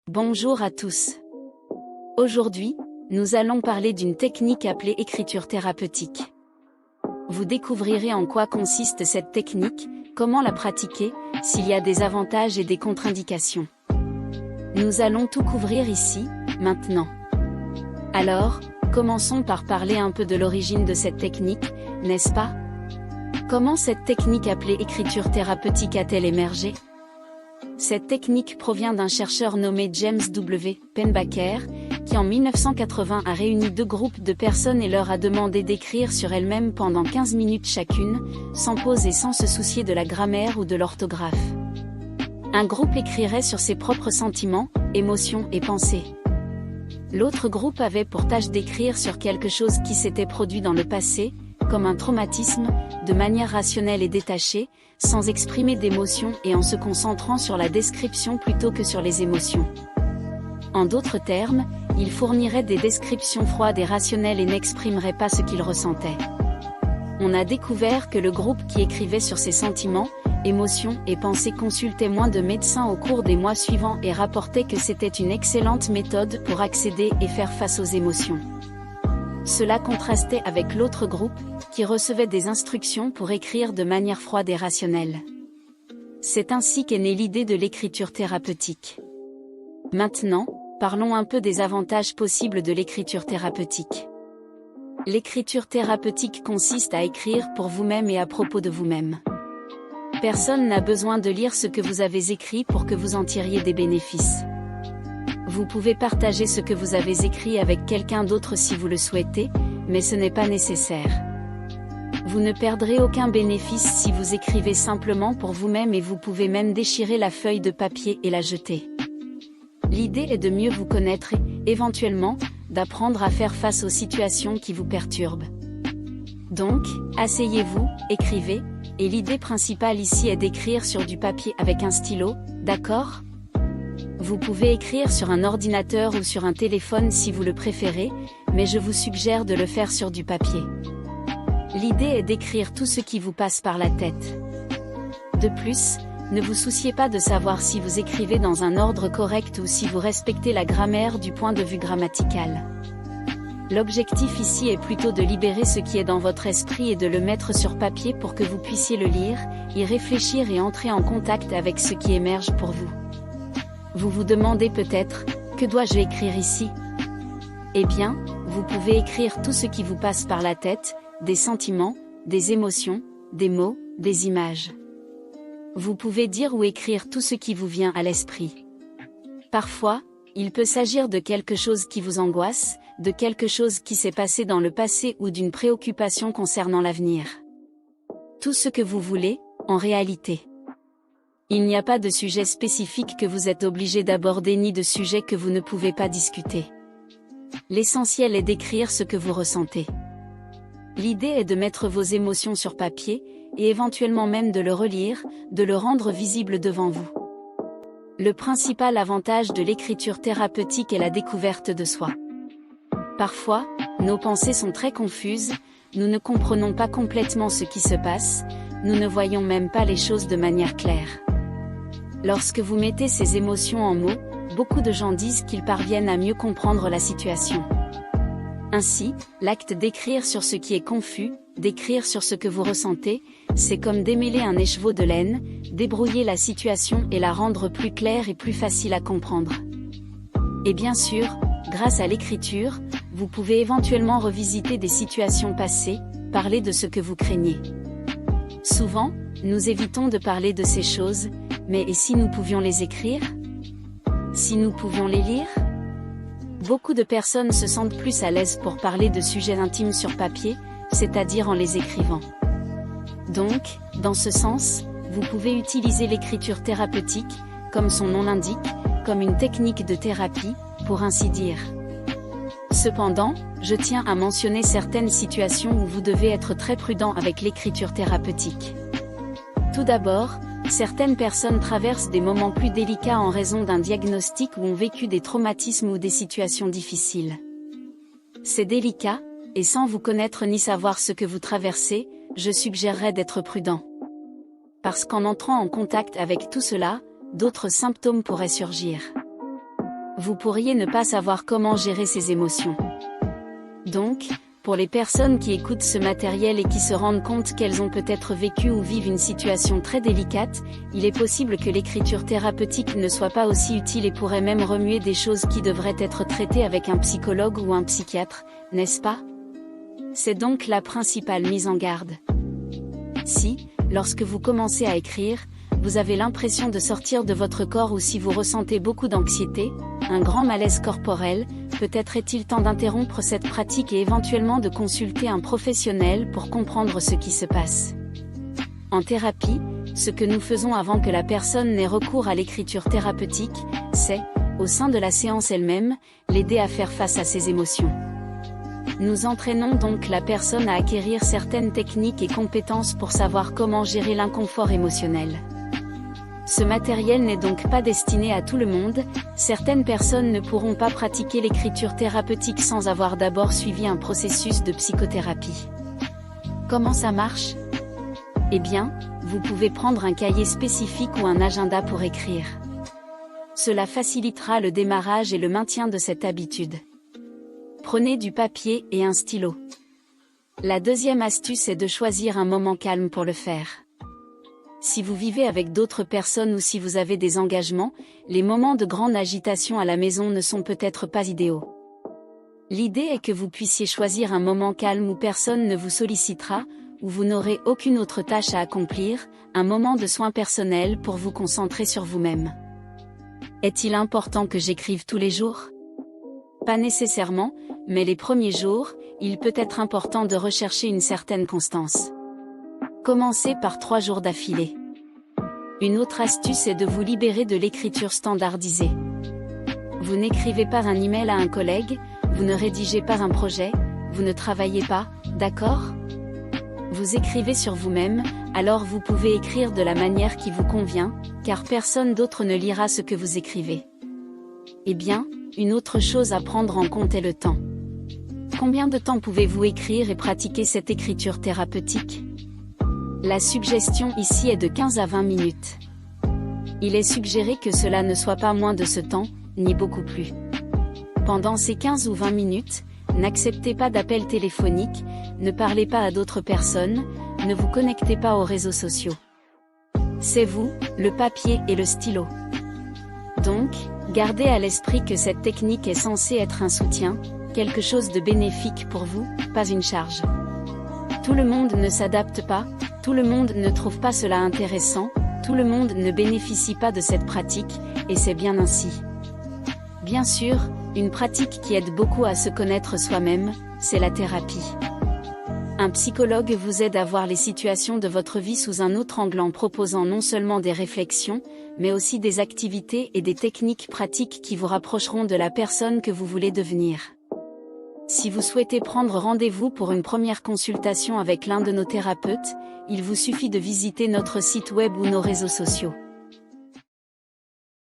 Bonjour à tous. Aujourd'hui, nous allons parler d'une technique appelée écriture thérapeutique. Vous découvrirez en quoi consiste cette technique, comment la pratiquer, s'il y a des avantages et des contre-indications. Nous allons tout couvrir ici, maintenant. Alors, commençons par parler un peu de l'origine de cette technique, n'est-ce pas? Comment cette technique appelée écriture thérapeutique a-t-elle émergé? Cette technique provient d'un chercheur nommé James W. Pennebaker, qui en 1980 a réuni deux groupes de personnes et leur a demandé d'écrire sur elles-mêmes pendant 15 minutes chacune, sans pause et sans se soucier de la grammaire ou de l'orthographe. Un groupe écrirait sur ses propres sentiments, émotions et pensées. L'autre groupe avait pour tâche d'écrire sur quelque chose qui s'était produit dans le passé, comme un traumatisme, de manière rationnelle et détachée, sans exprimer d'émotions et en se concentrant sur la description plutôt que sur les émotions. En d'autres termes, ils fourniraient des descriptions froides et rationnelles et n'exprimeraient pas ce qu'ils ressentaient. On a découvert que le groupe qui écrivait sur ses sentiments, émotions et pensées consultait moins de médecins au cours des mois suivants et rapportait que c'était une excellente méthode pour accéder et faire face aux émotions. Cela contrastait avec l'autre groupe, qui recevait des instructions pour écrire de manière froide et rationnelle. C'est ainsi qu'est née l'idée de l'écriture thérapeutique. Maintenant, parlons un peu des avantages possibles de l'écriture thérapeutique. L'écriture thérapeutique consiste à écrire pour vous-même et à propos de vous-même. Personne n'a besoin de lire ce que vous avez écrit pour que vous en tiriez des bénéfices. Vous pouvez partager ce que vous avez écrit avec quelqu'un d'autre si vous le souhaitez, mais ce n'est pas nécessaire. Vous ne perdrez aucun bénéfice si vous écrivez simplement pour vous-même et vous pouvez même déchirer la feuille de papier et la jeter. L'idée est de mieux vous connaître et, éventuellement, d'apprendre à faire face aux situations qui vous perturbent. Donc, asseyez-vous, écrivez, et l'idée principale ici est d'écrire sur du papier avec un stylo, d'accord ? Vous pouvez écrire sur un ordinateur ou sur un téléphone si vous le préférez, mais je vous suggère de le faire sur du papier. L'idée est d'écrire tout ce qui vous passe par la tête. De plus, ne vous souciez pas de savoir si vous écrivez dans un ordre correct ou si vous respectez la grammaire du point de vue grammatical. L'objectif ici est plutôt de libérer ce qui est dans votre esprit et de le mettre sur papier pour que vous puissiez le lire, y réfléchir et entrer en contact avec ce qui émerge pour vous. Vous vous demandez peut-être, que dois-je écrire ici? Eh bien, vous pouvez écrire tout ce qui vous passe par la tête, des sentiments, des émotions, des mots, des images. Vous pouvez dire ou écrire tout ce qui vous vient à l'esprit. Parfois, il peut s'agir de quelque chose qui vous angoisse, de quelque chose qui s'est passé dans le passé ou d'une préoccupation concernant l'avenir. Tout ce que vous voulez, en réalité. Il n'y a pas de sujet spécifique que vous êtes obligé d'aborder ni de sujet que vous ne pouvez pas discuter. L'essentiel est d'écrire ce que vous ressentez. L'idée est de mettre vos émotions sur papier, et éventuellement même de le relire, de le rendre visible devant vous. Le principal avantage de l'écriture thérapeutique est la découverte de soi. Parfois, nos pensées sont très confuses, nous ne comprenons pas complètement ce qui se passe, nous ne voyons même pas les choses de manière claire. Lorsque vous mettez ces émotions en mots, beaucoup de gens disent qu'ils parviennent à mieux comprendre la situation. Ainsi, l'acte d'écrire sur ce qui est confus, d'écrire sur ce que vous ressentez, c'est comme démêler un écheveau de laine, débrouiller la situation et la rendre plus claire et plus facile à comprendre. Et bien sûr, grâce à l'écriture, vous pouvez éventuellement revisiter des situations passées, parler de ce que vous craignez. Souvent, nous évitons de parler de ces choses, mais et si nous pouvions les écrire? Si nous pouvions les lire? Beaucoup de personnes se sentent plus à l'aise pour parler de sujets intimes sur papier, c'est-à-dire en les écrivant. Donc, dans ce sens, vous pouvez utiliser l'écriture thérapeutique, comme son nom l'indique, comme une technique de thérapie, pour ainsi dire. Cependant, je tiens à mentionner certaines situations où vous devez être très prudent avec l'écriture thérapeutique. Tout d'abord, certaines personnes traversent des moments plus délicats en raison d'un diagnostic ou ont vécu des traumatismes ou des situations difficiles. C'est délicat, et sans vous connaître ni savoir ce que vous traversez, je suggérerais d'être prudent. Parce qu'en entrant en contact avec tout cela, d'autres symptômes pourraient surgir. Vous pourriez ne pas savoir comment gérer ces émotions. Donc, pour les personnes qui écoutent ce matériel et qui se rendent compte qu'elles ont peut-être vécu ou vivent une situation très délicate, il est possible que l'écriture thérapeutique ne soit pas aussi utile et pourrait même remuer des choses qui devraient être traitées avec un psychologue ou un psychiatre, n'est-ce pas? C'est donc la principale mise en garde. Si, lorsque vous commencez à écrire, vous avez l'impression de sortir de votre corps ou si vous ressentez beaucoup d'anxiété, un grand malaise corporel, peut-être est-il temps d'interrompre cette pratique et éventuellement de consulter un professionnel pour comprendre ce qui se passe. En thérapie, ce que nous faisons avant que la personne n'ait recours à l'écriture thérapeutique, c'est, au sein de la séance elle-même, l'aider à faire face à ses émotions. Nous entraînons donc la personne à acquérir certaines techniques et compétences pour savoir comment gérer l'inconfort émotionnel. Ce matériel n'est donc pas destiné à tout le monde, certaines personnes ne pourront pas pratiquer l'écriture thérapeutique sans avoir d'abord suivi un processus de psychothérapie. Comment ça marche? Eh bien, vous pouvez prendre un cahier spécifique ou un agenda pour écrire. Cela facilitera le démarrage et le maintien de cette habitude. Prenez du papier et un stylo. La deuxième astuce est de choisir un moment calme pour le faire. Si vous vivez avec d'autres personnes ou si vous avez des engagements, les moments de grande agitation à la maison ne sont peut-être pas idéaux. L'idée est que vous puissiez choisir un moment calme où personne ne vous sollicitera, où vous n'aurez aucune autre tâche à accomplir, un moment de soins personnels pour vous concentrer sur vous-même. Est-il important que j'écrive tous les jours? Pas nécessairement, mais les premiers jours, il peut être important de rechercher une certaine constance. Commencez par 3 jours d'affilée. Une autre astuce est de vous libérer de l'écriture standardisée. Vous n'écrivez pas un email à un collègue, vous ne rédigez pas un projet, vous ne travaillez pas, d'accord? Vous écrivez sur vous-même, alors vous pouvez écrire de la manière qui vous convient, car personne d'autre ne lira ce que vous écrivez. Eh bien, une autre chose à prendre en compte est le temps. Combien de temps pouvez-vous écrire et pratiquer cette écriture thérapeutique? La suggestion ici est de 15 à 20 minutes. Il est suggéré que cela ne soit pas moins de ce temps, ni beaucoup plus. Pendant ces 15 ou 20 minutes, n'acceptez pas d'appels téléphoniques, ne parlez pas à d'autres personnes, ne vous connectez pas aux réseaux sociaux. C'est vous, le papier et le stylo. Donc, gardez à l'esprit que cette technique est censée être un soutien, quelque chose de bénéfique pour vous, pas une charge. Tout le monde ne s'adapte pas, tout le monde ne trouve pas cela intéressant, tout le monde ne bénéficie pas de cette pratique, et c'est bien ainsi. Bien sûr, une pratique qui aide beaucoup à se connaître soi-même, c'est la thérapie. Un psychologue vous aide à voir les situations de votre vie sous un autre angle en proposant non seulement des réflexions, mais aussi des activités et des techniques pratiques qui vous rapprocheront de la personne que vous voulez devenir. Si vous souhaitez prendre rendez-vous pour une première consultation avec l'un de nos thérapeutes, il vous suffit de visiter notre site web ou nos réseaux sociaux.